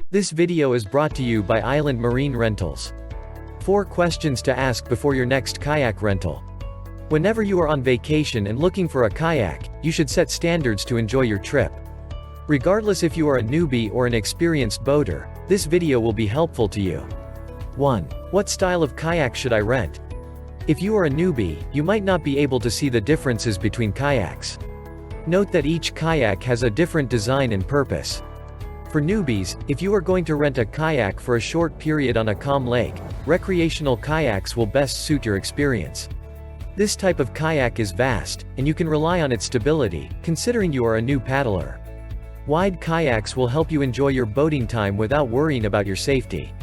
This video is brought to you by Island Marine Rentals. 4 questions to ask before your next kayak rental. Whenever you are on vacation and looking for a kayak, you should set standards to enjoy your trip. Regardless if you are a newbie or an experienced boater, this video will be helpful to you. 1. What style of kayak should I rent? If you are a newbie, you might not be able to see the differences between kayaks. Note that each kayak has a different design and purpose. For newbies, if you are going to rent a kayak for a short period on a calm lake, recreational kayaks will best suit your experience. This type of kayak is vast, and you can rely on its stability, considering you are a new paddler. Wide kayaks will help you enjoy your boating time without worrying about your safety.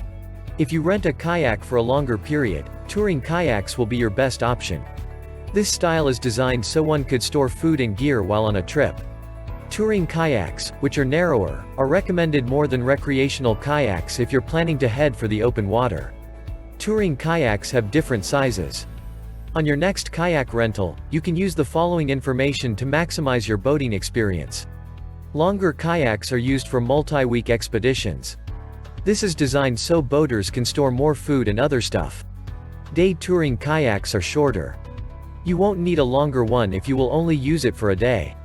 If you rent a kayak for a longer period, touring kayaks will be your best option. This style is designed so one could store food and gear while on a trip. Touring kayaks, which are narrower, are recommended more than recreational kayaks if you're planning to head for the open water. Touring kayaks have different sizes. On your next kayak rental, you can use the following information to maximize your boating experience. Longer kayaks are used for multi-week expeditions. This is designed so boaters can store more food and other stuff. Day touring kayaks are shorter. You won't need a longer one if you will only use it for a day.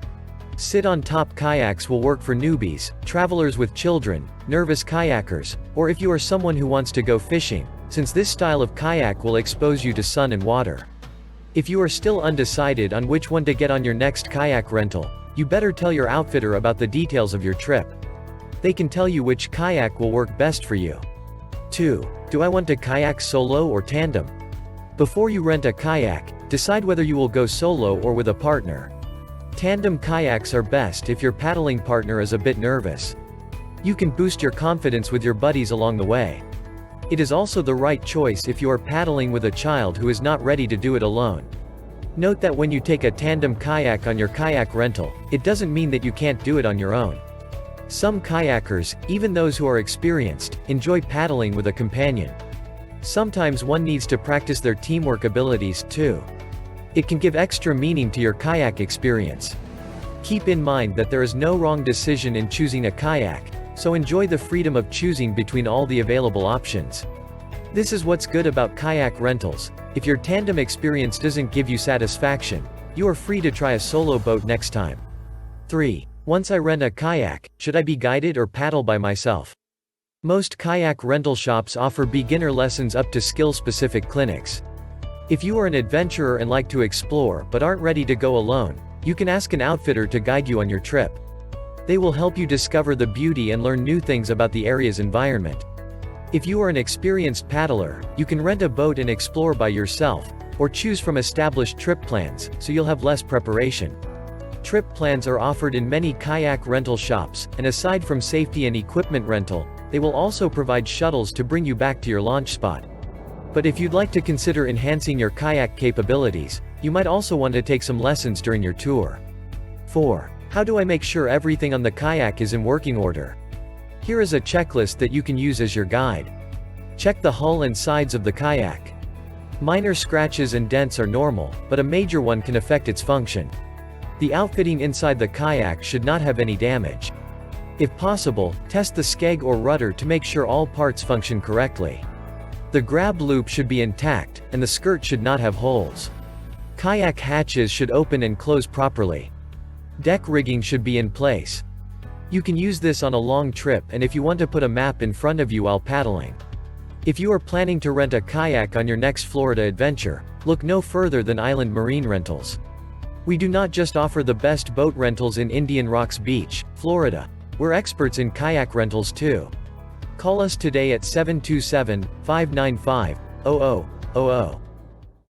Sit-on-top kayaks will work for newbies, travelers with children, nervous kayakers, or if you are someone who wants to go fishing, since this style of kayak will expose you to sun and water. If you are still undecided on which one to get on your next kayak rental, you better tell your outfitter about the details of your trip. They can tell you which kayak will work best for you. 2. Do I want to kayak solo or tandem? Before you rent a kayak, decide whether you will go solo or with a partner. Tandem kayaks are best if your paddling partner is a bit nervous. You can boost your confidence with your buddies along the way. It is also the right choice if you are paddling with a child who is not ready to do it alone. Note that when you take a tandem kayak on your kayak rental, it doesn't mean that you can't do it on your own. Some kayakers, even those who are experienced, enjoy paddling with a companion. Sometimes one needs to practice their teamwork abilities, too. It can give extra meaning to your kayak experience. Keep in mind that there is no wrong decision in choosing a kayak, so enjoy the freedom of choosing between all the available options. This is what's good about kayak rentals. If your tandem experience doesn't give you satisfaction, you are free to try a solo boat next time. 3. Once I rent a kayak, should I be guided or paddle by myself? Most kayak rental shops offer beginner lessons up to skill-specific clinics. If you are an adventurer and like to explore but aren't ready to go alone, you can ask an outfitter to guide you on your trip. They will help you discover the beauty and learn new things about the area's environment. If you are an experienced paddler, you can rent a boat and explore by yourself, or choose from established trip plans, so you'll have less preparation. Trip plans are offered in many kayak rental shops, and aside from safety and equipment rental, they will also provide shuttles to bring you back to your launch spot. But if you'd like to consider enhancing your kayak capabilities, you might also want to take some lessons during your tour. 4. How do I make sure everything on the kayak is in working order? Here is a checklist that you can use as your guide. Check the hull and sides of the kayak. Minor scratches and dents are normal, but a major one can affect its function. The outfitting inside the kayak should not have any damage. If possible, test the skeg or rudder to make sure all parts function correctly. The grab loop should be intact, and the skirt should not have holes. Kayak hatches should open and close properly. Deck rigging should be in place. You can use this on a long trip and if you want to put a map in front of you while paddling. If you are planning to rent a kayak on your next Florida adventure, look no further than Island Marine Rentals. We do not just offer the best boat rentals in Indian Rocks Beach, Florida. We're experts in kayak rentals too. Call us today at 727-595-0000.